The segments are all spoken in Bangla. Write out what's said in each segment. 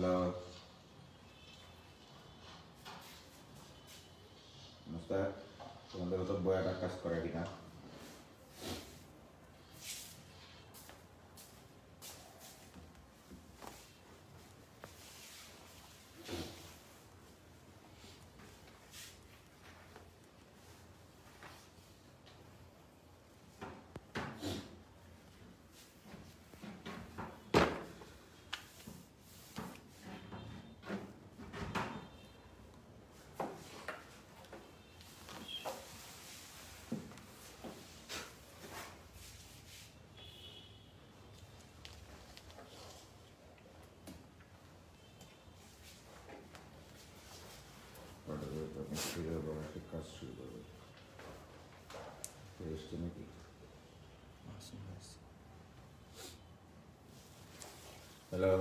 हेलो नमस्कार তোমাদের তো বয়াটা কাজ করে কিনা কাজ শুরু করবে এসছে নাকি হ্যালো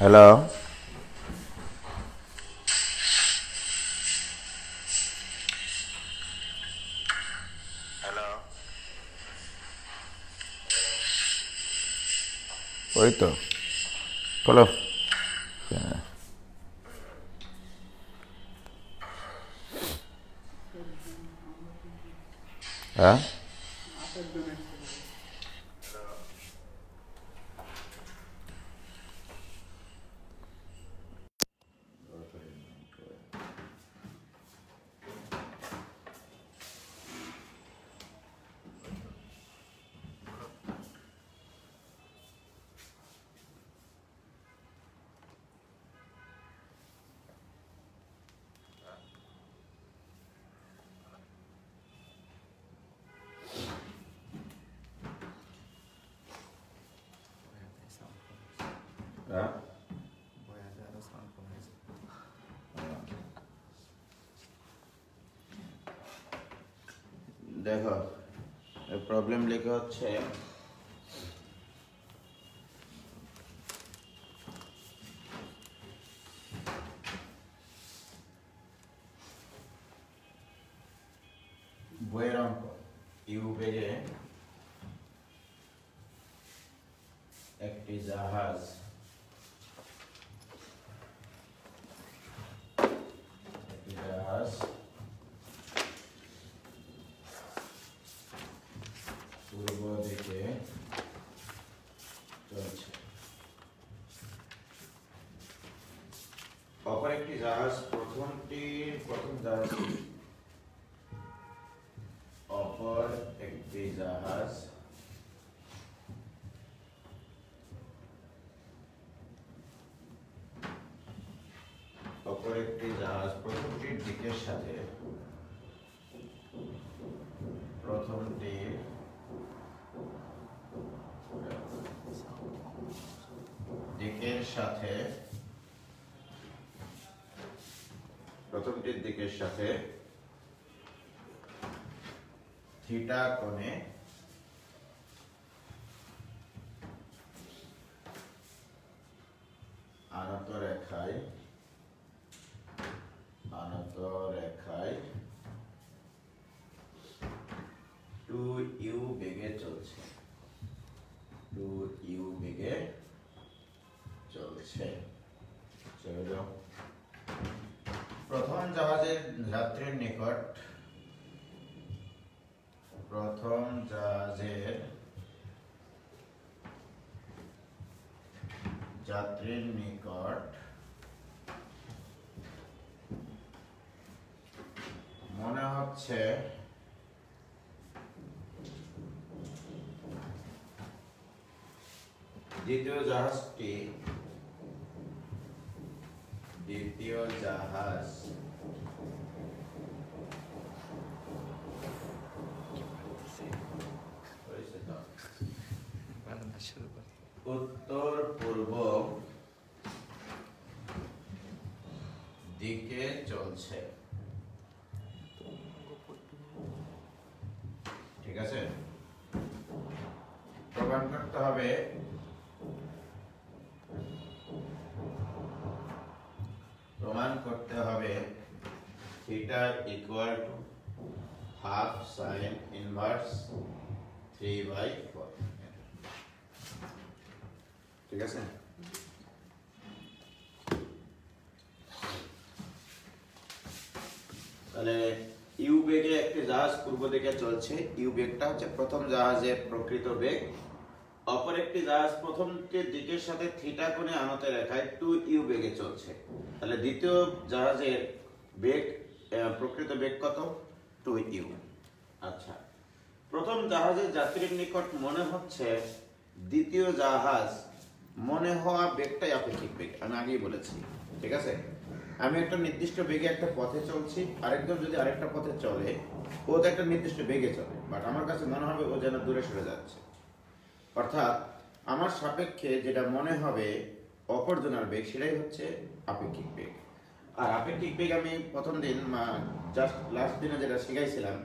হ্যালো ওই তো বলো হ্যাঁ দেখো প্রবলেম লেখা হচ্ছে বইয়ের অঙ্ক ইউ বেগে একটি জাহাজ পূর্ব দিকে চলছে অপর একটি জাহাজ প্রথম জাহাজ অপর একটি জাহাজ প্রথমটির দিকের সাথে প্রথমটির দিকের সাথে থিটা কোণে আনত রেখায় 2u বেগে চলছে চলো প্রথম জাহাজের যাত্রীর নিকট মনে হচ্ছে দ্বিতীয় জাহাজ উত্তর পূর্ব দিকে চলছে ঠিক আছে প্রমাণ করতে হবে theta equal to half sign inverse 3/4। ঠিক আছে, তাহলে ইউ বেগে একটি জাহাজ পূর্ব দিকে চলছে। ইউ বেগটা হচ্ছে প্রথম জাহাজের প্রকৃত বেগ। অপর একটি জাহাজ প্রথমটির দিকের সাথে থিটা কোণে আনত রেখায় 2 ইউ বেগে চলছে। তাহলে দ্বিতীয় জাহাজের বেগ প্রকৃত বেগ কত? 2 ইউ। আচ্ছা, প্রথম জাহাজের যাত্রীর নিকট মনে হচ্ছে দ্বিতীয় জাহাজ মনে হওয়া বেগটাই আপেক্ষিক বেগ। আমি আগেই বলেছি। ঠিক আছে, আমি একটা নির্দিষ্ট বেগে একটা পথে চলছি, আরেকজন যদি আরেকটা পথে চলে, ও তো একটা নির্দিষ্ট বেগে চলে, বাট আমার কাছে মনে হবে ও যেন দূরে সরে যাচ্ছে। অর্থাৎ আমার সাপেক্ষে যেটা মনে হবে অপরজনের বেগ, সেটাই হচ্ছে আপেক্ষিক বেগ। আর আপেক্ষিক বেগ আমি প্রথম দিন জাস্ট লাস্ট দিনে যেটা শিখাইছিলাম,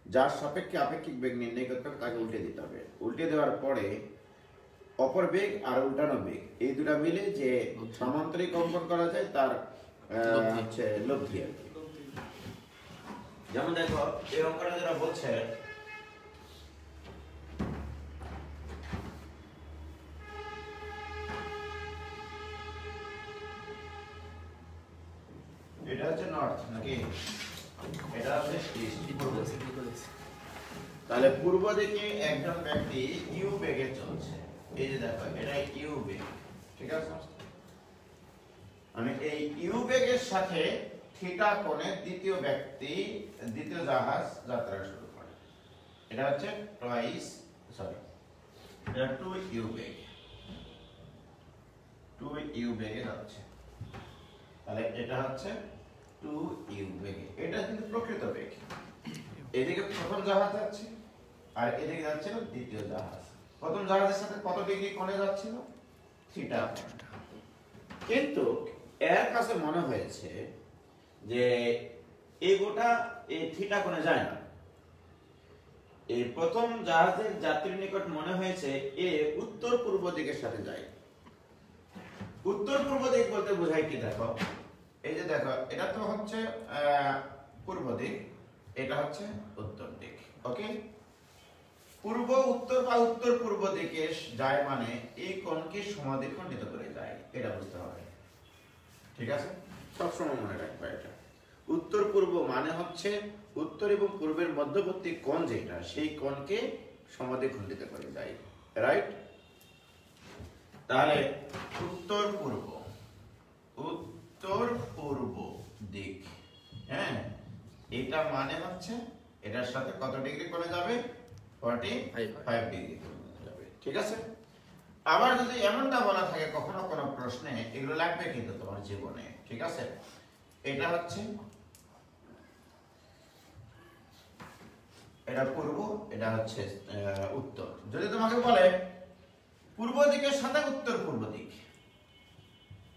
যার সাপেক্ষে আপেক্ষিক বেগ নির্ণয় করতে হবে তাকে উল্টে দিতে হবে। উল্টে দেওয়ার পরে অপর বেগ আর উল্টানো বেগ এই দুটা মিলে যে সমান্তরিক অঙ্কন করা যায় তার হচ্ছে লব্ধি আর কি। যেমন দেখো এই অঙ্কটা যেটা বলছে, এটা হচ্ছে নর্থ নাকি, এটা হচ্ছে ইস্ট। তাহলে পূর্ব দিকে একজন ব্যক্তি ইউ বেগে চলছে। এই যে দেখো এটা ইউ বেগ। ঠিক আছে, মানে এই ইউ বেগের সাথে থিটা কোণে দ্বিতীয় জাহাজ যাত্রা শুরু করে। এটা হচ্ছে এটা 2 ইউ বেগ, 2 ইউ বেগে যাচ্ছে। তাহলে এটা হচ্ছে 2 ইউ বেগে। এটা কিন্তু প্রকৃত বেগ। এদিকে প্রথম জাহাজ যাচ্ছে আর এদিকে যাচ্ছে দ্বিতীয় জাহাজ। প্রথম জাহাজের সাথে কত ডিগ্রি কোণে যাচ্ছিল? থিটা। কিন্তু এর কাছে মনে হয়েছে যে এই গোটা এই থিটা কোণে যায় না। এই প্রথম জাহাজের যাত্রীর নিকট মনে হয়েছে এ উত্তর পূর্ব দিকের সাথে যায়। উত্তর পূর্ব দিক বলতে বোঝায় কি? দেখো এই যে দেখো এটা তো হচ্ছে পূর্ব দিক, এটা হচ্ছে উত্তর দিক। ওকে, পূর্ব উত্তর বা উত্তর পূর্ব দিকে যায় মানে এই কোণকে সমাদ্বিখণ্ডিত করে যায়, এটা বুঝতে হবে। ঠিক আছে, সবসময় মনে রাখবে এটা। উত্তর পূর্ব মানে হচ্ছে উত্তর এবং পূর্বের মধ্যবর্তী কোণ যেটা, সেই কোণকে সমাদ্বিখণ্ডিত করে যায়। রাইট? তাহলে উত্তর পূর্ব দিক, হ্যাঁ, এটা মানে হচ্ছে এটার সাথে কত ডিগ্রি কোণে যাবে? 45 ডিগ্রি কোণে যাবে। ঠিক আছে, আবার যদি এমনটা বলা থাকে কখনো কোনো প্রশ্নে, এগুলো লাগবে কিন্তু তোমার জীবনে। ঠিক আছে, এটা হচ্ছে এটা পূর্ব, এটা হচ্ছে উত্তর। যদি তোমাকে বলে পূর্ব দিকের সাথে উত্তর পূর্ব দিক,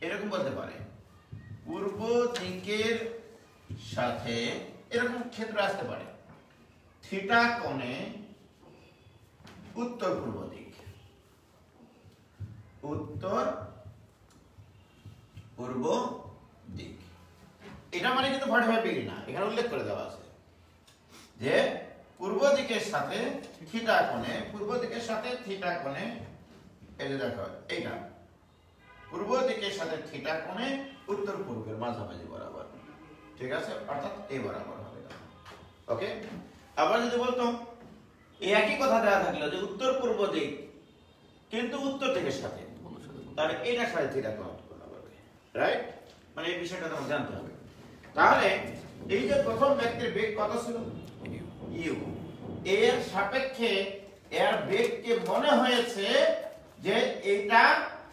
এরকম বলতে পারে। পূর্ব দিকের সাথে এরকম ক্ষেত্র আসতে পারে থিটা কোণে উত্তর পূর্ব দিক, উত্তর পূর্ব দিক। এটা মানে কিন্তু 45 ডিগ্রি না, এখানে উল্লেখ করে দেওয়া আছে যে পূর্ব দিকের সাথে থিটা কোণে, পূর্ব দিকের সাথে থিটা কোণে, এই যে দেখো এইটা পূর্ব দিকের সাথে থিটা কোণে উত্তর পূর্বের মাঝামাঝি বরাবর। ঠিক আছে, অর্থাৎ এই বরাবর হবে। ওকে, আবার যদি বলতো এই একই কথা দেওয়া থাকলো যে উত্তর পূর্ব দিক কিন্তু উত্তর দিকের সাথে, তাহলে এইটার সাথে থিটা কোণ হবে। রাইট? মানে এই বিষয়টা তোমাকে জানতে হবে। তাহলে এই যে প্রথম ব্যক্তির বেগ কত ছিল? ইউ। এর সাপেক্ষে এর বেগকে মনে হয়েছে যে এটা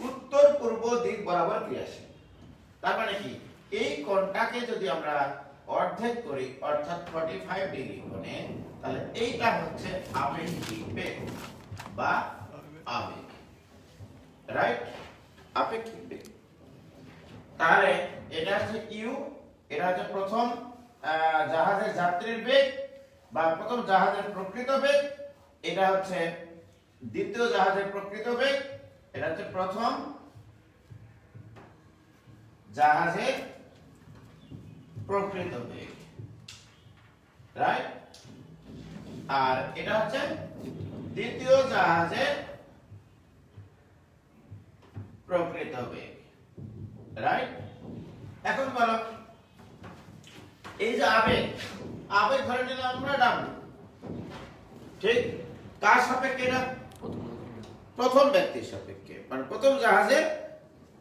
উত্তর পূর্ব দিক বরাবর ক্রিয়াশীল। তার মানে কি? এই কোণটাকে যদি আমরা অর্ধেক করি, অর্থাৎ 45 ডিগ্রি কোণে, তাহলে এইটা হচ্ছে আপেক্ষিক বেগ বা আবেগ। রাইট? আপেক্ষিক বেগ। তাহলে এটা হচ্ছে ইউ, এটা হচ্ছে প্রথম জাহাজের যাত্রীর বেগ বা প্রথম জাহাজের প্রকৃত বেগ, এটা হচ্ছে দ্বিতীয় জাহাজের প্রকৃত বেগ, এটা হচ্ছে প্রথম জাহাজের প্রকৃত বেগ। রাইট? আর এটা হচ্ছে দ্বিতীয় জাহাজের প্রকৃত বেগ, রাইট? এখন বলো, এই যে আবেগ, আবেগ ধরে নিলাম আমরা ডাব্লিউ, ঠিক? কার সাপেক্ষে? এটা প্রথম ব্যক্তির সাপেক্ষে, মানে প্রথম জাহাজের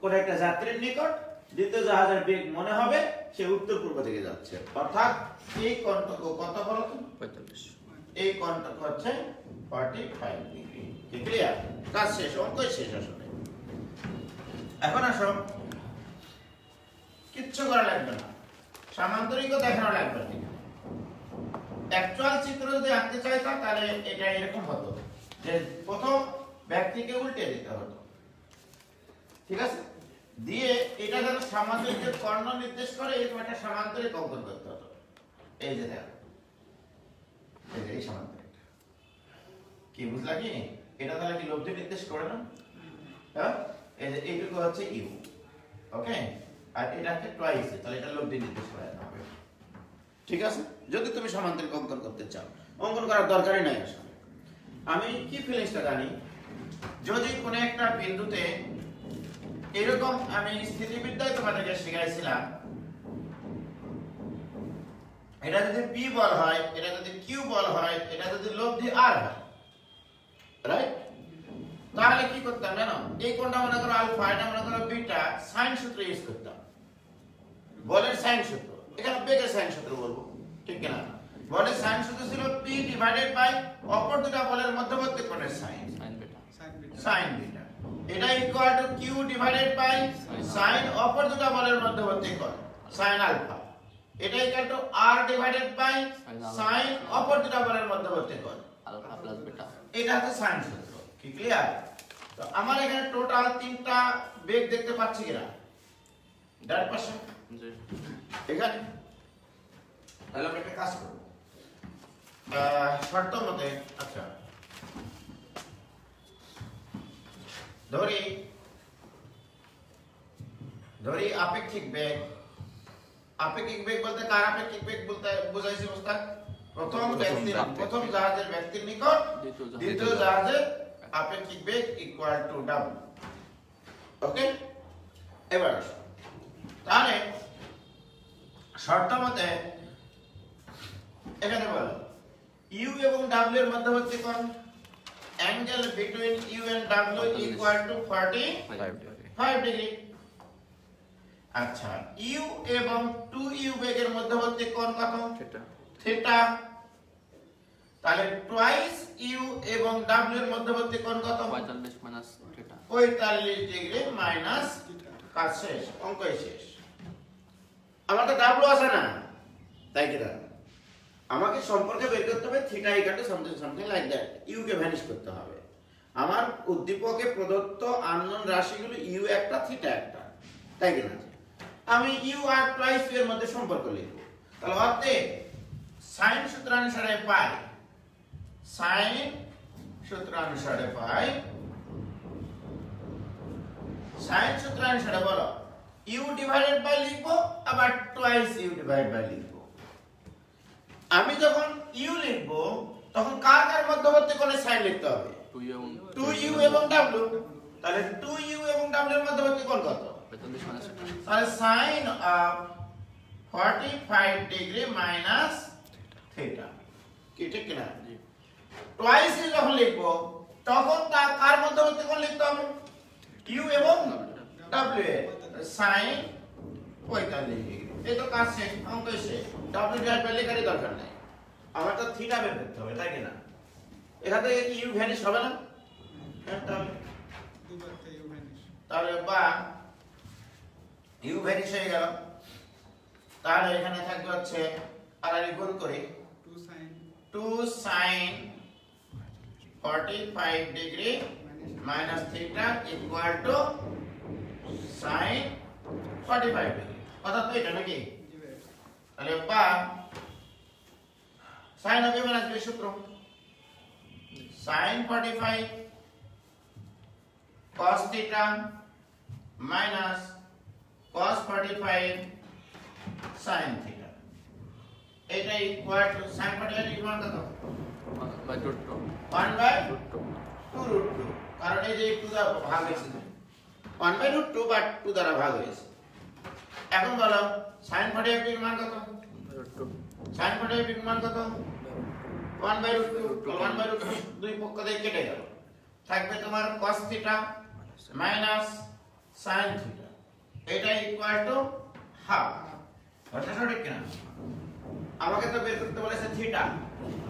কোন একটা যাত্রীর নিকট দ্বিতীয় জাহাজের বেগ মনে হবে সে উত্তর পূর্ব দিকে যাচ্ছে, অর্থাৎ এই কোণটুকু কত বলো তো? 45। এই কোণটুকু হচ্ছে 45 ডিগ্রি। কি ক্লিয়ার? কাজ শেষ, অঙ্ক শেষ আসলে। এখন আসো, কিচ্ছু করা লাগবে না, সামান্তরিকও দেখানো লাগবে না। অ্যাকচুয়াল চিত্র যদি আঁকতে চাইতাম তাহলে এটা এরকম হতো যে প্রথম ব্যক্তিকে উল্টে দিতে হতো, ঠিক আছে? দিয়ে এটা যেন সামান্তরিকের কর্ণ নির্দেশ করে এরকম একটা সামান্তরিক অঙ্কন করতে হতো। এই যে দেখো, এই যে এই সামান্তরিকটা কি বুঝলা কি? এটা তাহলে কি লব্ধি নির্দেশ করে না? হ্যাঁ, এই যে এইটুকু হচ্ছে ইউ, ওকে, আর এটা হচ্ছে টুয়াইস, তাহলে এটা লব্ধি নির্দেশ করে হবে, ঠিক আছে? যদি তুমি সামান্তরিক অঙ্কন করতে চাও, অঙ্কন করার দরকারই নাই আসলে। আমি কি ফিলিংসটা জানি, যদি কোনো একটা বিন্দুতে এরকম, আমি স্থিতিবিদ্যায় তোমাদেরকে শিখাইছিলাম, এটা যদি পি বল হয়, এটা যদি কিউ বল হয়, এটা যদি লব্ধি আর হয়, রাইট? তাহলে কি করতাম জানো? এই কোণটা মনে করো আলফা, এটা মনে করো বিটা, সাইন সূত্র ইউজ করতাম, বলের সাইন সূত্র। এখানে বেগের সাইন সূত্র বলবো, ঠিক কিনা? বলের সাইন সূত্র ছিল পি ডিভাইডেড বাই অপর দুটো বলের মধ্যবর্তী কোণের সাইন, সাইন বিটা। এটা equal to Q divided by sine অপর দুটো বলের মধ্যবর্তী কোণ, সাইন আলফা। এটা equal to R divided by sine অপর দুটো বলের মধ্যবর্তী কোণ, আলফা প্লাস বিটা। এটা হচ্ছে সাইন সূত্র। কি ক্লিয়ার? তো আমার এখানে টোটাল তিনটা বেগ দেখতে পাচ্ছি কিনা? ডান পাশে জি, এখানে। তাহলে আমরা একটা কাজ করব, শর্ত মতে, আচ্ছা ধরি আপেক্ষিক বেগ। আপেক্ষিক বেগ বলতে কার আপেক্ষিক বেগ বলতে বোঝাইছে ওস্তাদ? প্রথম জাহাজের ব্যক্তির নিকট দ্বিতীয় জাহাজের আপেক্ষিক বেগ ইকুয়াল টু ডাব্লিউ, ওকে? এবার তাহলে শর্ত মতে এখানে বলো ইউ এবং ডাব্লিউ এর মধ্যবর্তী কোণ, angle between U and W equal to 45 degree. আচ্ছা, ইউ এবং 2u বেগের মধ্যবর্তী কোণ কত? থিটা। তাহলে টুয়াইস ইউ এবং ডাব্লিউ এর মধ্যবর্তী কোণ কত? 45 মাইনাস থিটা, 45 ডিগ্রি মাইনাস। কাজ শেষ, অঙ্ক শেষ। আমার তো ডাব্লিউ আছে না, তাই কি না? আমাকে সম্পর্কে বের করতে হবে theta equal to something like that, U কে ভ্যানিশ করতে হবে। আমার উদ্দীপকে প্রদত্ত আননোন রাশিগুলো ইউ একটা, থিটা একটা, তাই কি না? আমি ইউ আর টুয়াইস এর মধ্যে সম্পর্ক লিখব। তাহলে অতএব সাইন সূত্রানুসারে পাই, সাইন সূত্রানুসারে পাই, সাইন সূত্রানুসারে বলো ইউ ডিভাইডেড বাই লিখবো, আবার টুয়াইস ইউ ডিভাইডেড বাই লিখবো। আমি যখন ইউ লিখবো তখন কার কার মধ্যবর্তী কোণে সাইন লিখতে হবে? 2u এবং w। তাহলে 2u এবং w এর মধ্যবর্তী কোণ কত? তাহলে sine of 45 degree minus theta. কি ঠিক কিনা? টুয়াইস যখন লিখবো তখন তার কার মধ্যবর্তী কোণ লিখতে হবে? u এবং w এর সাইন 45 ডিগ্রি। এই তো কাজ শেষ, অঙ্ক শেষ। w ডিভাইড বাই লেখারই দরকার নাই, আমার তো থিটা বের করতে হবে, তাই কিনা? এখান থেকে কি ইউ ভ্যানিশ হবে না? তাহলে বা ইউ ভ্যানিশ হয়ে গেল। তাহলে এখানে থাকবে হচ্ছে, আর আমি গুণ করি, 2 sin 45 degree minus theta equal to sin 45 degree. কথা তো এটা নাকি? তাহলে বা sin হবে মাইনাস বি সূত্র, sin 45 cos theta minus cos 45 sin theta। এটা ইকুয়াল টু sin 45 ডিগ্রি মান কত 1 by root 2 1 by 2 root 2 কারণ এই যে একটু দ্বারা ভাগ হয়েছে 1 by root 2 বা 2 দ্বারা ভাগ হয়েছে এখন বলো sin 45 ডিগ্রি মান কত root 2 sin 45 ডিগ্রি মান কত 1 by root 2 1 by root 2 দুই পক্ষ দিয়ে কেটে গেল থাকবে তোমার cos theta minus sin theta এটা ইকুয়াল টু হাফ কথা সঠিক কিনা আমাকে তো বের করতে বলেছে থিটা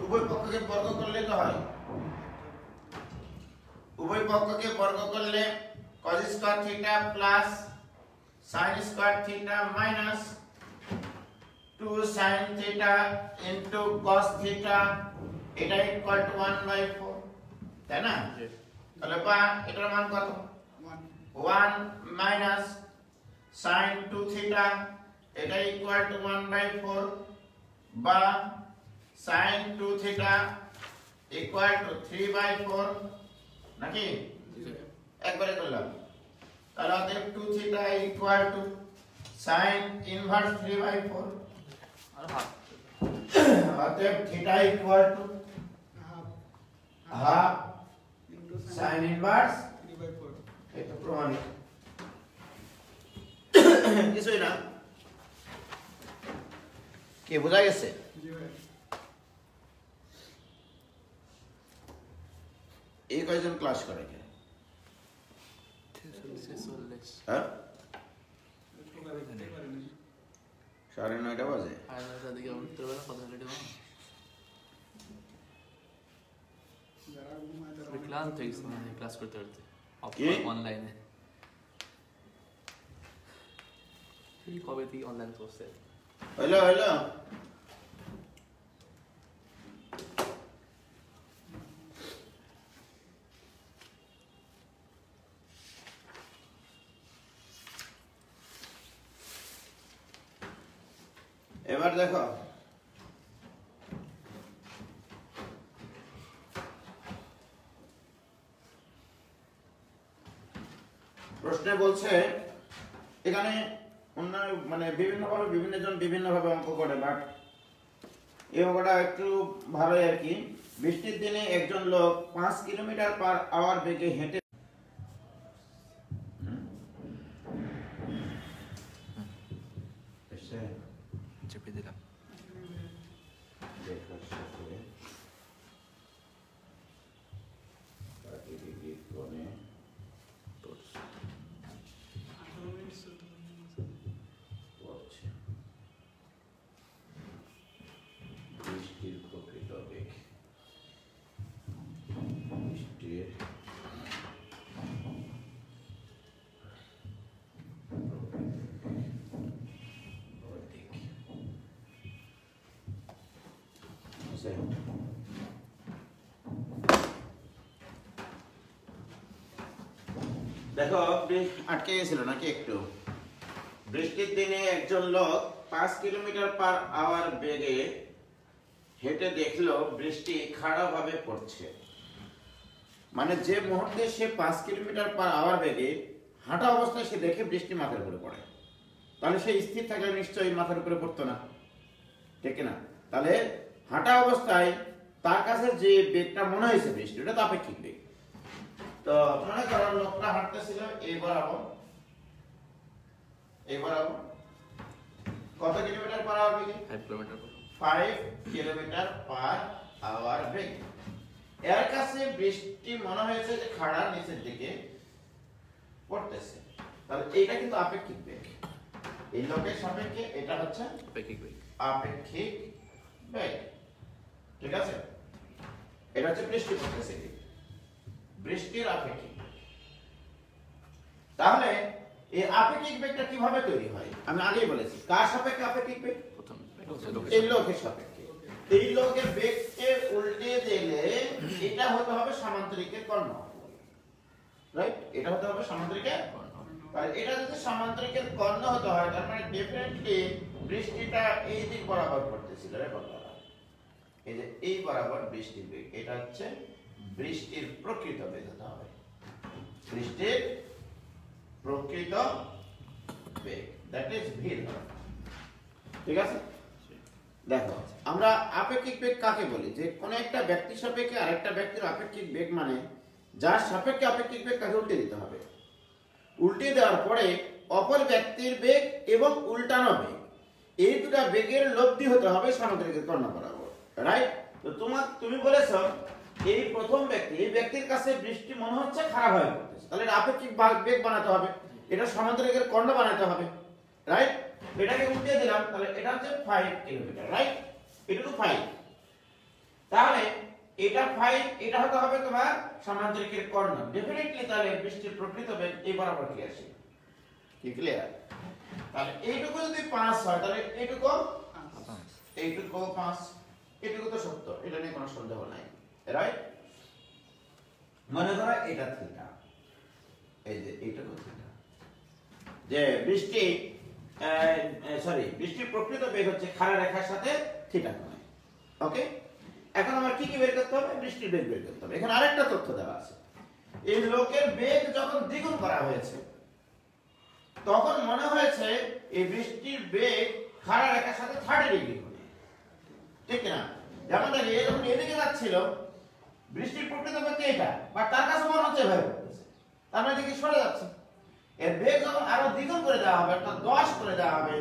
উভয় পক্ষকে বর্গ করলে তো হয় উভয় পক্ষকে বর্গ করলে cos square theta plus sin square theta minus 2 sin theta into cos theta এটা ইকুয়াল টু 1/4 তাই না তাহলে বা এটার মান কত 1 মাইনাস sin 2 থিটা এটা ইকুয়াল টু 1/4 বা sin 2 থিটা ইকুয়াল টু 3/4 নাকি একবারে করলাম তাহলে অতএব 2 theta equal to sin inverse 3/4 আর হাফ অতএব theta equal to half sin inverse 3/4 এটা প্রমাণিত কিছুই না কি বোঝা গেছে জি ভাই এই কয়জন ক্লাস করে কে 46 হ্যাঁ একটু করে দিতে পারেন 9:30 বাজে আর নয়টার দিকে উঠতে পারবে কত রেডি হবো যারা ঘুমায় তারা আমি ক্লাস হয়ে গেছি মানে ক্লাস করতে করতে কি? অনলাইনে এই কবে থেকে অনলাইন করছে হইলো হইলো এবার দেখো প্রশ্নে বলছে এখানে অন্য মানে বিভিন্নভাবে বিভিন্নজন বিভিন্নভাবে অঙ্ক করে বাট এই অঙ্কটা একটু ভালোই আর কি বৃষ্টির দিনে একজন লোক 5 কিলোমিটার পার আওয়ার বেগে হেঁটে চেপে দিলাম বৃষ্টির প্রকৃত বেগ বৃষ্টির প্রকৃত দেখো আটকে গেছিল নাকি একটু বৃষ্টির দিনে একজন লোক 5 কিলোমিটার পার আওয়ার বেগে হেঁটে দেখলো বৃষ্টি খাড়াভাবে পড়ছে মানে যে মুহূর্তে সে 5 কিলোমিটার পার আওয়ার বেগে হাঁটা অবস্থায় সে দেখে বৃষ্টি মাথার উপরে পড়ে তাহলে সে স্থির থাকলে নিশ্চয়ই মাথার উপরে পড়তো না ঠিক না তাহলে হাঁটা অবস্থায় তার কাছে যে বেগটা মনে হয়েছে বৃষ্টি ওটা তো আপেক্ষিক বেগ তো মনে করো লোকটা হাঁটতেছিল এই বরাবর কত কিলোমিটার পার আওয়ার বেগে 5 কিলোমিটার 5 কিলোমিটার পার আওয়ার বেগ এর কাছে বৃষ্টি মনে হয়েছে যে খাড়ার নিচের দিকে পড়তেছে তাহলে এটা কিন্তু আপেক্ষিক বেগ এই লোকের সাপেক্ষে এটা হচ্ছে আপেক্ষিক বেগ আপেক্ষিক বেগ ঠিক আছে এটা হচ্ছে বৃষ্টি পড়তেছে বৃষ্টির আপেক্ষিক বেগ। তাহলে এই আপেক্ষিক বেগটা কিভাবে তৈরি হয় আমি আগেই বলেছি কার সাপেক্ষে আপেক্ষিক বেগ প্রথম এই লোকের সাপেক্ষে এই লোকের বেগকে উল্টে দিলে এটা হতে হবে সামান্তরিকের কর্ণ রাইট এটা হতে হবে সামান্তরিকের তাহলে এটা যদি সামান্তরিকের কর্ণ হতে হয় তার মানে ডেফিনেটলি বৃষ্টিটা এই দিক বরাবর পড়তেছিল রে বন্ধুরা এই যে এই বরাবর বৃষ্টির বেগ এটা হচ্ছে বৃষ্টির প্রকৃত বেগ হতে হবে বৃষ্টির প্রকৃত বেগ দ্যাট ইজ ভি ঠিক আছে দেখো আমরা আপেক্ষিক বেগ কাকে বলি, যে কোন একটা ব্যক্তি সাপেক্ষে আরেকটা ব্যক্তির আপেক্ষিক বেগ মানে যার সাপেক্ষে আপেক্ষিক বেগ তাকে উল্টে দিতে হবে, উল্টে দেওয়ার পরে অপর ব্যক্তির বেগ এবং উল্টানো বেগ এই দুটা বেগের লব্ধি হতে হবে সামুদ্রিকের কর্ণ বরাবর, রাইট? তো তুমি বলেছ এই প্রথম ব্যক্তি, এই ব্যক্তির কাছে বৃষ্টি মনে হচ্ছে খারাপ হয়ে পড়তেছে, তাহলে এটা আপেক্ষিক বেগ বানাতে হবে, এটা সামুদ্রিকের কর্ণ বানাতে হবে, রাইট? এটাকে উল্টে দিলাম, তাহলে এটা হচ্ছে 5 কিলোমিটার, রাইট? এটা তো 5, তাহলে এটা 5, এটা হতে হবে তোমার সামুদ্রিকের কর্ণ, ডেফিনেটলি। তাহলে বৃষ্টির প্রকৃত বেগ এই বরাবর কি আসে, কি ক্লিয়ার? তাহলে এইটুকু যদি 5 হয় তাহলে এইটুকু 5, এইটুকু তো সত্য, এটা নিয়ে কোনো সন্দেহ নাই, রাইট? মনে করো এটা থিটা, এই যে এইটুকু থিটা, যে বৃষ্টির প্রকৃত বেগ হচ্ছে খাড়া রেখার সাথে থিটা কোণে, ওকে? এখন আমার কি বের করতে হবে? বৃষ্টির বেগ বের করতে হবে। এখানে আরেকটা তথ্য দেওয়া আছে, এই লোকের বেগ যখন দ্বিগুণ করা হয়েছে তখন মনে হয়েছে এই বৃষ্টির বেগ খাড়া রেখার সাথে 30 ডিগ্রি কোণে, ঠিক না? যেমন দেখি যখন এদিকে যাচ্ছিল বৃষ্টির প্রকৃত বেগ এটা, বা তার কাছে মনে হচ্ছে এভাবে পড়তেছে, তার মানে এদিকে সরে যাচ্ছে। এর বেগ যখন আরো দ্বিগুণ করে দেওয়া হবে, অর্থাৎ 10 করে দেওয়া হবে,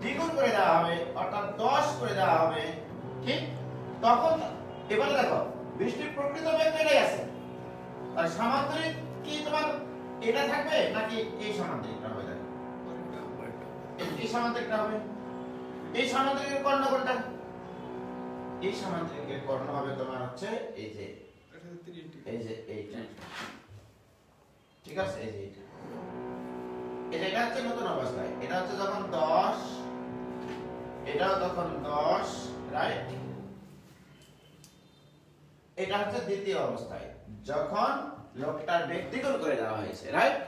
দ্বিগুণ করে দেওয়া হবে, অর্থাৎ 10 করে দেওয়া হবে, ঠিক? তখন এবারে দেখো বৃষ্টির প্রকৃত বেগ এটাই আছে, আর সামান্তরিক কি তোমার এটা থাকবে নাকি এই সামান্তরিকটা হবে? দেখো এই সামান্তরিকটা হবে, এই সামান্তরিকের কর্ণ কোনটা? এই সামান্তরিকের কর্ণ হবে তোমার হচ্ছে এই যে এইটা, ঠিক আছে? এই যে এটা হচ্ছে নতুন অবস্থায়, এটা হচ্ছে যখন 10, এটাও তখন 10, রাইট? এটা হচ্ছে দ্বিতীয় অবস্থায় যখন লোকটার বেগ দ্বিগুণ করে দেওয়া হয়েছে, রাইট?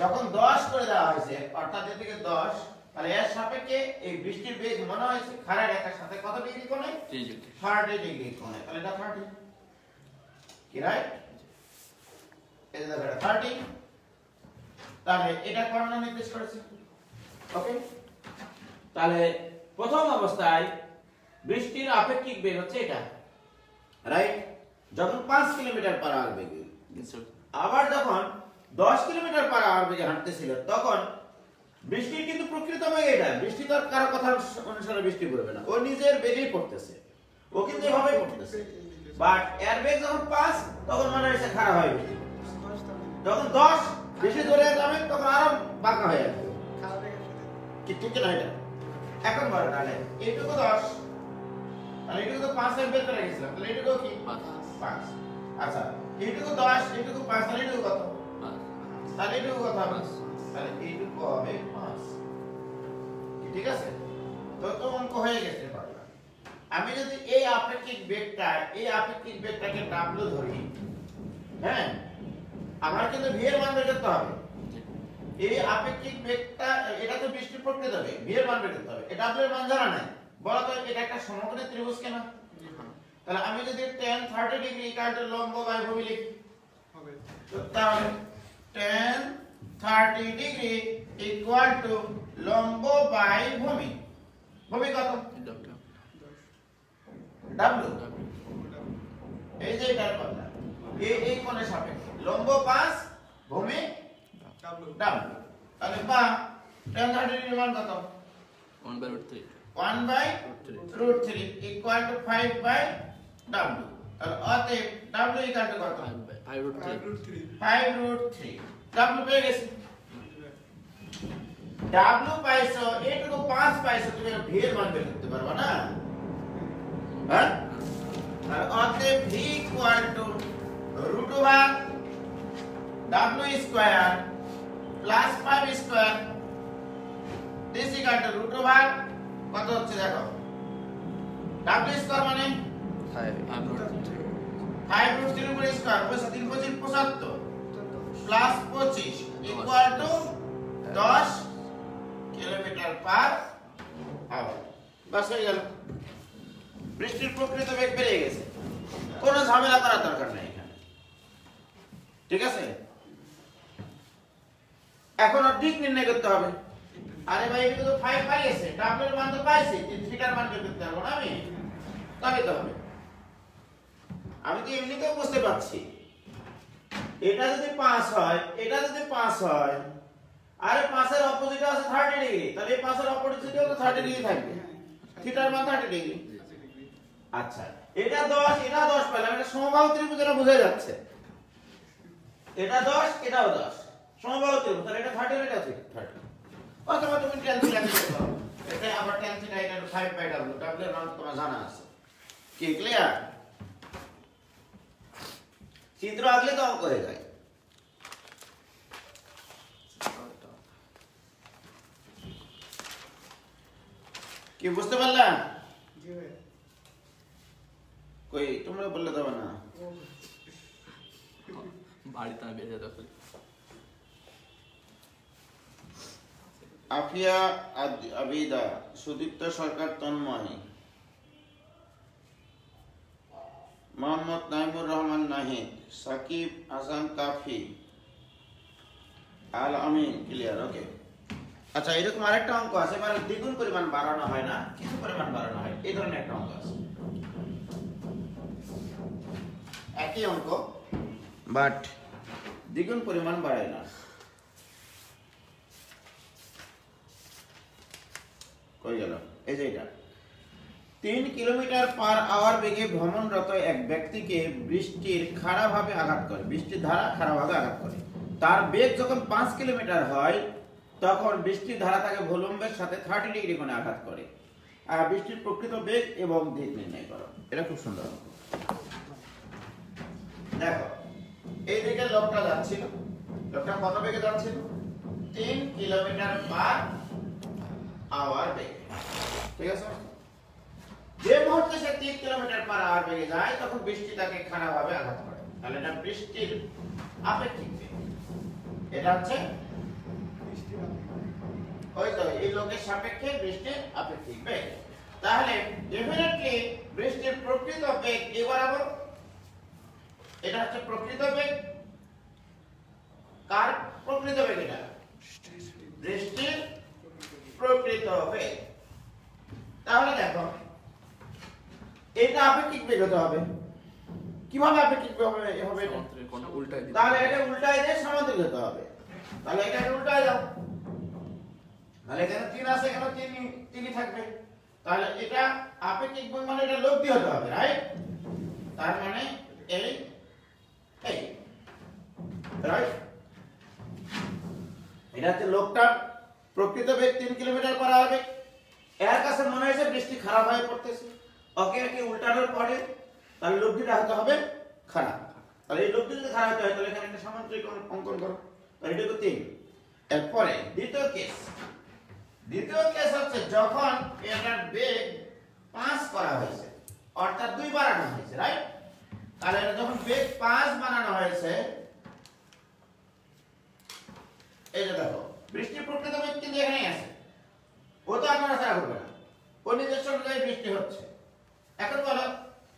যখন 10 করে দেওয়া হয়েছে অর্থাৎ এর থেকে 10, তাহলে এর সাপেক্ষে এই বৃষ্টির বেগ মনে হয়েছে খাড়া রেখার সাথে কত ডিগ্রি কোণে? 30 ডিগ্রি কোণে, তাহলে এটা 30, কি রাইট? এই যে দেখো এটা 30, তাহলে এটা কর্ণ নির্দেশ করেছে, ওকে? তাহলে প্রথম অবস্থায় বৃষ্টির আপেক্ষিক বেগ হচ্ছে এটা, রাইট? যখন 5 কিলোমিটার পার আওয়ার বেগে, আবার যখন 10 কিলোমিটার পার আওয়ার বেগে হাঁটতেছিল তখন বৃষ্টির কিন্তু প্রকৃত বেগ এটা, বৃষ্টি তো আর কারো কথা অনুসারে বৃষ্টি পড়বে না, ও নিজের বেগেই পড়তেছে, ও কিন্তু এভাবেই পড়তেছে, বাট এর বেগ যখন 5 তখন মনে হচ্ছে খারাপ হয় বৃষ্টি, যখন 10 বেশি জোরে যাবে তখন আরো বাঁকা হয়ে যাবে, ঠিক না? এটা এখন বড়, তাহলে এইটুকু 10, তাহলে এইটুকু তো 5 এর বের করে গেছিলাম, তাহলে এইটুকু কি 5, আচ্ছা এইটুকু 10, এইটুকু 5, তাহলে এইটুকু কত? তাহলে এইটুকু কত হবে? তাহলে এইটুকু হবে 5, ঠিক আছে? তো অঙ্ক হয়ে গেছে পারলা। আমি যদি এই আপেক্ষিক বেগটাকে W ধরি, হ্যাঁ, আমার কিন্তু v এর মান বের করতে হবে। এই আপেক্ষিক বেগটা, এটা তো বৃষ্টির প্রকৃত বেগ, v এর মান বের করতে হবে। এটা w এর মান জানা নাই, বলো তো এটা একটা সমকোণী ত্রিভুজ কেন? তাহলে আমি যদি tan 30 ডিগ্রি লম্ব বাই ভূমি লিখি হবে, তো তাহলে tan 30 ডিগ্রি লম্ব বাই ভূমি, ভূমি কত? w, এই যে এটার কথা, এই কোণের সাপেক্ষে লম্ব 5, ভূমি w, তাহলে বা tan 30 ডিগ্রি মান কত? 1/√3 ইকুয়াল টু 5/w, তাহলে অতএব w ইকুয়াল টু কত? 5√3, w পেয়ে গেছি, w পাইছো, এইটুকু 5 পাইছো, তুমি v এর মান বের করতে পারবে না, হ্যাঁ? আর অতএব v equal to √w square plus 5 square, this equal to √, কত হচ্ছে দেখো, w স্কয়ার মানে 5√3 উপরে square, 3 25 75 plus 25 equal to 10 kilometre per hour. বাস হয়ে গেল, বৃষ্টির প্রকৃত বেগ বেড়ে গেছে, কোনো ঝামেলা করার দরকার নেই এখানে, ঠিক আছে? এখন আর দিক নির্ণয় করতে হবে, আরে ভাই এটা তো 5 পাইছে, ডাবল এর মান তো পাইছি, থিটার মান বের করতে পারবো না আমি? তবে তো হবে। আমি তো এমনিতেও বুঝতে পারছি এটা যদি 5 হয়, এটা যদি 5 হয়, আরে 5 এর অপোজিট আছে 30 ডিগ্রি, তাহলে এই 5 এর অপোজিটেও তো 30 ডিগ্রি থাকবে, থিটার মান 30 ডিগ্রি। আচ্ছা এটা 10, এটা 10 পেলাম, এটা সমবাহু ত্রিভুজের বোঝা যাচ্ছে, এটা 10, এটাও 10, সমবাহু ত্রিভুজ, তাহলে এটা 30 এটা 30। অথবা তুমি tan থিটা নিতে পারো, এটা আবার tan থিটা এটা 5 বাই w, w এর মান তোমার জানা আছে। কি ক্লিয়ার? চিত্র আঁকলে তো অঙ্ক হয়ে যায়। কি বুঝতে পারলা? জি ভাই। কই তোমরা বললে দেবে না? বাড়িতে আমি বেরিয়ে যেতে পারি। আফিয়া আবিদা, সুদীপ্ত সরকার তন্ময়, মোহাম্মদ নাইমুর রহমান নাহিদ, সাকিব হাসান কাফি, আল আমিন। ক্লিয়ার? ওকে। আচ্ছা এরকম আরেকটা অঙ্ক আছে, মানে দ্বিগুণ পরিমাণ বাড়ানো হয় না, কিছু পরিমাণ বাড়ানো হয়, এই ধরনের একটা অঙ্ক আছে, একই অঙ্ক বাট দ্বিগুণ পরিমাণ বাড়ায় না। কই গেল? এই যে এটা 3 কিলোমিটার পার আওয়ার বেগে ভ্রমণরত এক ব্যক্তিকে বৃষ্টির খাড়াভাবে আঘাত করে, বৃষ্টির ধারা খাড়াভাবে আঘাত করে। তার বেগ যখন 5 কিলোমিটার হয় তখন বৃষ্টির ধারা তাকে ভূলম্বের সাথে 30 ডিগ্রি কোণে আঘাত করে। আর বৃষ্টির প্রকৃত বেগ এবং দিক নির্ণয় করো। এটা খুব সুন্দর। দেখো এই দিকে লোকটা যাচ্ছিল, লোকটা কত বেগে যাচ্ছিল? 3 কিলোমিটার পার আওয়ার বেগে। ঠিক আছে? যে মুহূর্তে সে 3 কিলোমিটার পার আওয়ার বেগে যায় তখন বৃষ্টি তাকে খাড়াভাবে আঘাত করে, তাহলে এটা বৃষ্টির আপেক্ষিক বেগ। এটা হচ্ছে ওই তো এই লোকের সাপেক্ষে বৃষ্টির আপেক্ষিক বেগ। তাহলে ডেফিনেটলি বৃষ্টির প্রকৃত বেগ কি বরাবর? এটা হচ্ছে প্রকৃত বেগ। কার প্রকৃত বেগ? এটা বৃষ্টির প্রকৃত বেগ। তাহলে দেখো এটা আপেক্ষিক বেগ হতে হবে। কিভাবে আপেক্ষিক বেগ হবে? সমান্তরাল কোণটা উল্টায় দিতে তাহলে হবে। এটা উল্টায় দিয়ে সমান্তরাল হতে হবে। তাহলে এটা উল্টায় দাও, তাহলে এখানে 3 আছে, এখানে 3 থাকবে। তাহলে এটা আপেক্ষিক বেগ মানে এটা লব্ধি হতে হবে, রাইট? তার মানে এই রাইট, এটা হচ্ছে লোকটার প্রকৃত বেগ 3 কিলোমিটার পার আওয়ার বেগ। এর কাছে মনে হয়েছে বৃষ্টি খারাপ হয়ে পড়তেছে, ওকে কি উল্টানোর পরে তাহলে লব্ধিটা হতে হবে খারাপ। তাহলে এই লব্ধি যদি খারাপ হয় তাহলে এখানে একটা সামান্তরিক অঙ্কন করো। তাহলে এটা তো 3। এরপরে দ্বিতীয় কেস হচ্ছে যখন এটার বেগ 5 করা হয়েছে, অর্থাৎ 2 বাড়ানো হয়েছে, রাইট? তাহলে এটা যখন বেগ 5 বানানো হয়েছে, এই যে দেখো বৃষ্টির প্রকৃত বেগ কিন্তু এখানেই আছে, ও তো আপনারা ছাড়া করবে না, ও নিজস্ব অনুযায়ী বৃষ্টি হচ্ছে। এখন বলো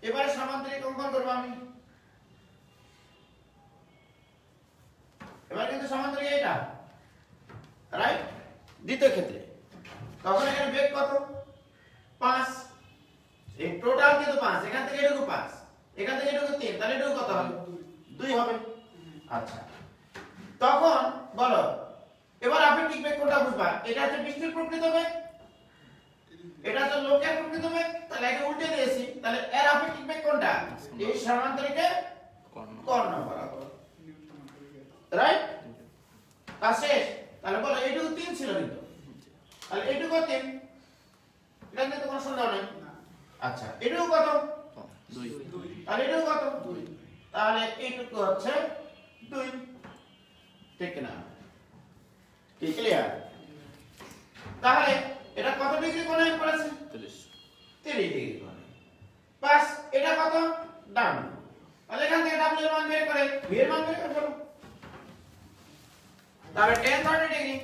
এবারে সামান্তরিক অঙ্কন করবো আমি, এবার কিন্তু সামান্তরিক এটা, রাইট? দ্বিতীয় ক্ষেত্রে তখন এখানে বেগ কত? 5। এই টোটাল কিন্তু 5, এখান থেকে এটুকু 5, এখান থেকে এটুকু 3, তাহলে এটুকু কত হবে? 2 হবে। আচ্ছা তখন বলো এবার আপেক্ষিক বেগ কোনটা বুঝবা? এটা হচ্ছে বৃষ্টির প্রকৃত বেগ, এটা হচ্ছে লোকের প্রকৃত বেগ, তাহলে একে উল্টে দিয়েছি, তাহলে এর আপেক্ষিক বেগ কোনটা? এই সমান্তরিকের কর্ণ বরাবর, রাইট? তা শেষ। তাহলে বলো এইটুকু 3 ছিল কিন্তু, তাহলে এইটুকু 3, এটা নিয়ে তো কোনো সন্দেহ নেই। আচ্ছা এটুকু কত? 2। তাহলে এটুকু কত? 2। তাহলে এইটুকু হচ্ছে 2, ঠিক না? কি ক্লিয়ার? তাহলে এটা কত ডিগ্রি কোণে পড়েছে? 30 ডিগ্রি কোণে। বাস এটা কত? ডান। তাহলে এখান থেকে ডাবল এর মান বের করে v এর মান বের করে ফেলো। তাহলে tan 30 degree,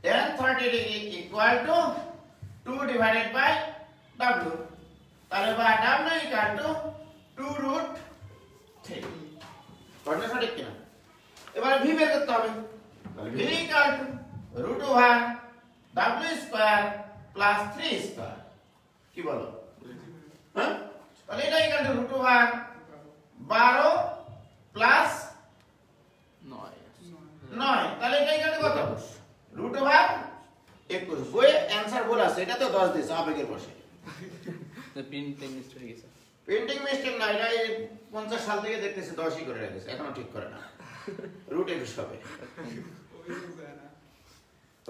tan 30 degree equal to 2 divided by w। তাহলে বা w ইকুয়াল টু 2√3। কোণটা সঠিক কিনা? এবারে v বের করতে হবে। তাহলে v equal to root over W square plus 3 square. কি বলো? হ্যাঁ, তাহলে এটা equal to root over 12 plus 9, তাহলে এটা ইকুয়াল টু কত? Root over 21। বইয়ে অ্যানসার ভুল আছে, এটা তো 10 দিয়েছে আবেগের বসে। প্রিন্টিং মিস্টেক হয়ে গেছে। প্রিন্টিং মিস্টেক না, এটা এই 50 সাল থেকে দেখতেছি 10ই করে রেখেছে, এখনো ঠিক করে না। রুট 21 হবে, অভিযোগ যায় না।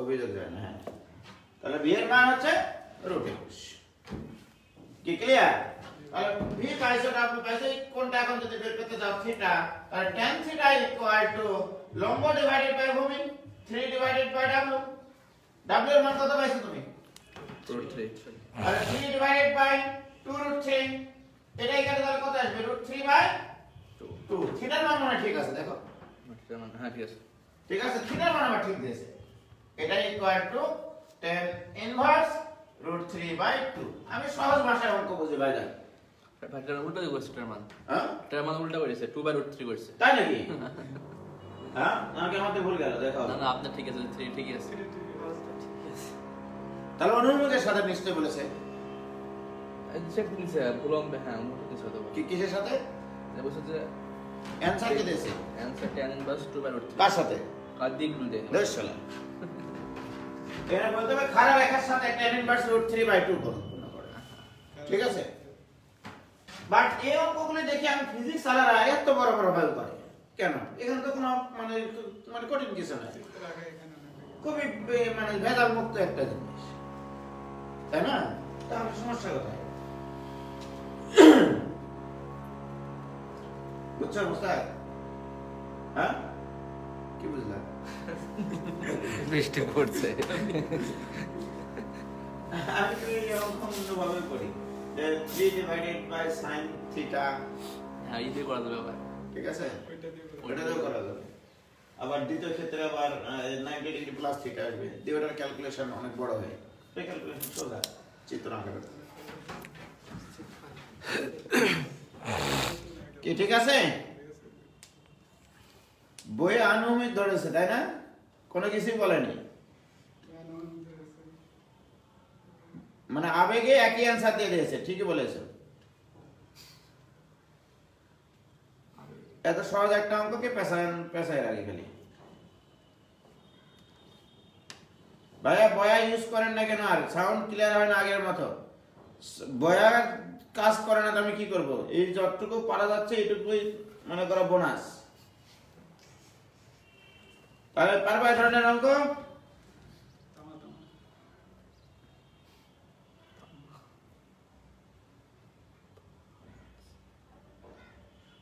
অভিযোগ যায় না। হ্যাঁ, তাহলে ভি এর মান হচ্ছে রুট 21। কি ক্লিয়ার? তাহলে ভি পাইছো, ডাব্লিউ পাইছো, কোনটা এখন যদি বের করতে যাও থিটা, তাহলে tan থিটা ইকুয়াল টু লম্ব ডিভাইডেড বাই ভূমি 3 ডিভাইডেড বাই ডাব্লিউ। ডাব্লিউ এর মান কত পাইছো তুমি? রুট 3। তাহলে 3 ডিভাইডেড বাই 2 রুট 3, এটা এখানে তাহলে কত আসবে? Root 3 by 2। থিটার মান মনে ঠিক আছে, দেখো হ্যাঁ ঠিক আছে। ঠিক আছে, থিটার মান আমার ঠিক দিয়েছে। এটা equal to tan inverse root 3 by 2। আমি সহজ ভাষায় অঙ্ক বুঝি ভাই জান। ভাগটা উল্টা দিয়ে করছে এটার মান। হ্যাঁ, এটার মান উল্টা করেছে, 2 বাই রুট 3 করছে। তাই নাকি? হ্যাঁ, আমাকে আমাদের ভুল গেল, দেখো। না না, আপনার ঠিক আছে, 3 ঠিকই আছে। তাহলে অনুমুখের সাথে নিশ্চয় বলেছে। চেক দিছে, ভুল হবে। হ্যাঁ, উল্টা দিছে তো। কি কিসের সাথে? বলছে যে অ্যানসার কি দিয়েছে? Answer tan inverse 2 by root 3। কার সাথে? কার দিক গুলো দেন। দর্শলা এরা বলতে হবে খারাপ রেখার সাথে tan ইনভার্স রুট 3 বাই 2 করুন। ঠিক আছে, বাট এই অঙ্কগুলো দেখি আমি ফিজিক্স আলাদা এত বড় বড় ভুল করে কেন? এখানে তো কোনো মানে মানে কঠিন কিছু নাই, চিত্র আগে এখানে অনেক। খুবই মানে ভেজাল মুক্ত একটা জিনিস, তাই না? তাহলে সমস্যা কোথায়? বুঝছো মুস্তাক? হ্যাঁ, কি বুঝলা? বৃষ্টি পড়ছে। আমি তো এই অঙ্ক অন্যভাবে করি, যে 3 ডিভাইডেড বাই sin থিটা। হ্যাঁ, এই দিয়ে করা যাবে আবার। ঠিক আছে, ওইটা দিয়ে করো। ওটা দিয়েও করা যাবে। আবার দ্বিতীয় ক্ষেত্রে আবার 90 ডিগ্রি প্লাস থিটা আসবে, দুটোর ক্যালকুলেশন অনেক বড় হয়, এই ক্যালকুলেশন সোজা চিত্র আঁকা। কি ঠিক আছে? বইয়ে আনুমিক ধরেছে, তাই না? কোনো কিছুই বলেনি, মানে আবেগে একই অ্যান্সার দিয়ে দিয়েছে, ঠিকই বলেছে। এত সহজ একটা অঙ্ককে পেশায় রাখি ফেলি। ভাইয়া বয়া ইউজ করেন না কেন? আর সাউন্ড ক্লিয়ার হয় না আগের মতো। বয়া কাজ করে না তো আমি কি করব? এই যতটুকু পারা যাচ্ছে এইটুকুই মনে করো বোনাস। তাহলে পারবা এই ধরনের অঙ্ক? তামা তামা।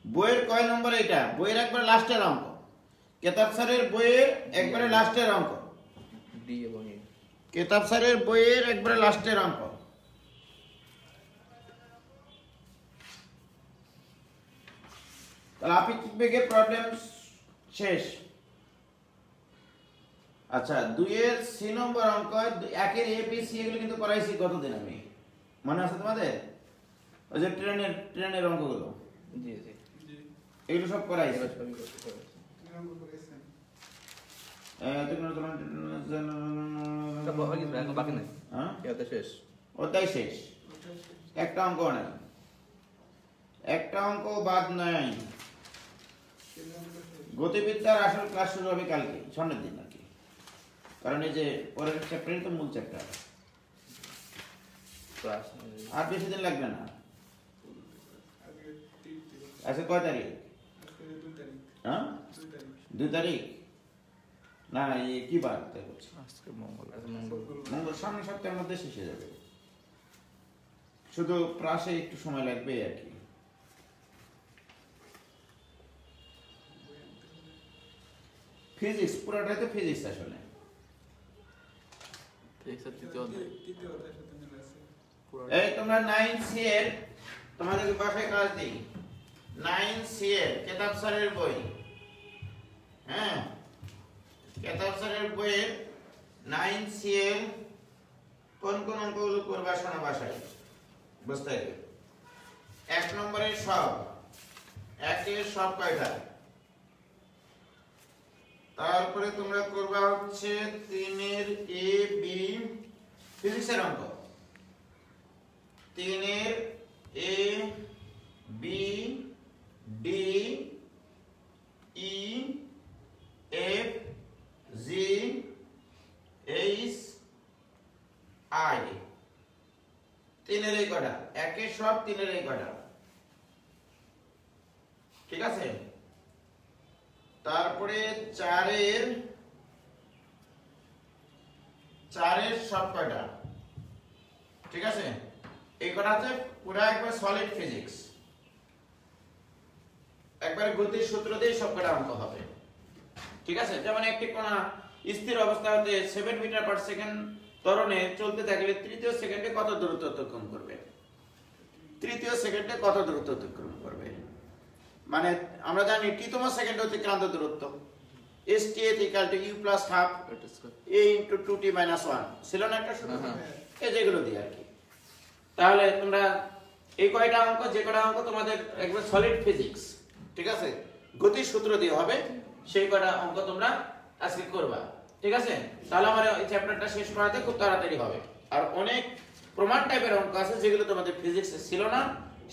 বইয়ের কয় নম্বর এটা? বইয়ের একবারে লাস্টের অঙ্ক, কেতাব স্যারের বইয়ের একবারে লাস্টের অঙ্ক, ডি এবং এ। কেতাব স্যারের বইয়ের একবারে লাস্টের অঙ্ক। তাহলে আপেক্ষিক বেগের প্রবলেম শেষ। আচ্ছা, 2 এর সি নম্বর অঙ্ক, 1 এর এ বি সি এগুলো কিন্তু করাইছি গতদিন আমি, মনে আছে তোমাদের? ওই যে ট্রেনের অঙ্কগুলো, জি জি। জি। এগুলো সব করাইছি। এবার সবই করতে হবে। নিরঙ্গ করেছেন। এটা বড় কিছু এখন বাকি নাই। হ্যাঁ, এটা শেষ। ওটাই শেষ। ওটা শেষ। একটা অঙ্ক নাই, একটা অঙ্ক বাদ নাই। নিরঙ্গ শেষ। গতিবিদ্যার আসল ক্লাস শুরু হবে কালকে, সামনের দিন আর কি, কারণ এই যে পরের চ্যাপ্টারই তো মূল চ্যাপ্টার। ক্লাস আর বেশি দিন লাগবে না। আজকে 3 দিবস। আজকে কয় তারিখ? আজকে 2 তারিখ। হ্যাঁ, 2 তারিখ। 2 তারিখ না, এই কি বার তাই বলছি? আজকে মঙ্গল। আজ মঙ্গল। মঙ্গল সামনের সপ্তাহের মধ্যে শেষ হয়ে যাবে, শুধু প্রাসে একটু সময় লাগবে আর কি। ফিজিক্স পুরোটাই তো ফিজিক্স আসলে। ফিজিক্সের তৃতীয় অধ্যায়। তৃতীয় অধ্যায়ের সাথে মিল আছে। পুরো এই তোমরা 9C এর তোমাদেরকে বাসায় কাজ দিই, 9C এর কেতাব স্যারের বই, হ্যাঁ কেতাব স্যারের বইয়ের 9C এর কোন কোন অঙ্কগুলো করবা শোনা বাসায়, বুঝতে হবে। 1 নম্বরের সব, 1 এর সব কয়টা? তারপরে তোমরা করবা হচ্ছে 3 এর এ বি ফিজিক্সের অঙ্ক। 3 এর A B D E F G H I, 3 এর এই কটা, একে সব 3 এর এই কটা, ঠিক আছে। তারপরে 4 এর সব কয়টা, ঠিক আছে। এই কটা হচ্ছে পুরো একবার সলিড ফিজিক্স, একবারে গতির সূত্র দিয়ে সব কটা অঙ্ক হবে, ঠিক আছে। যেমন একটি কণা স্থির অবস্থাতে 7 মিটার পার সেকেন্ড ত্বরণে চলতে থাকলে তৃতীয় সেকেন্ডে কত দূরত্ব অতিক্রম করবে, তৃতীয় সেকেন্ডে কত দূরত্ব অতিক্রম করবে, মানে আমরা জানি tতম সেকেন্ডে অতিক্রান্ত দূরত্ব st u + half a * 2t - 1 ছিল না একটা সূত্র, এই যেগুলো দিয়ে আর কি। তাহলে তোমরা এই কয়টা অঙ্ক, যে কয়টা অঙ্ক তোমাদের একবার সলিড ফিজিক্স, ঠিক আছে, গতির সূত্র দিয়ে হবে, সেই কয়টা অঙ্ক তোমরা আজকে করবা, ঠিক আছে। তাহলে আমার এই চ্যাপ্টারটা শেষ করাতে খুব তাড়াতাড়ি হবে। আর অনেক প্রমাণ টাইপের অঙ্ক আছে যেগুলো তোমাদের ফিজিক্সে ছিল না,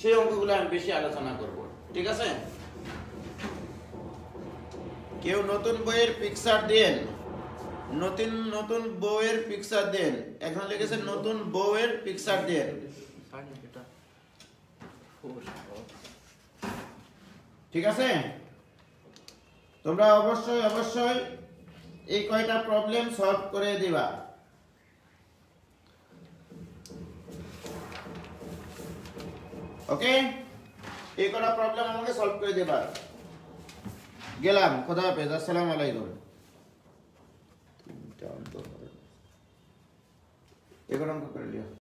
সেই অঙ্কগুলো আমি বেশি আলোচনা করব, ঠিক আছে। কেউ নতুন বইয়ের পিকচার দেন, নতুন বইয়ের পিকচার দেন, এখন লিখেছে নতুন বইয়ের পিকচার দেন, ঠিক আছে। তোমরা অবশ্যই এই কয়টা প্রবলেম সলভ করে দিবা, ওকে। এই কয়টা প্রবলেম আমাকে সলভ করে দিবা। গেলাম, খোদা হাফেজ, আসসালামু আলাইকুম। এগুলো অঙ্ক করে লিও।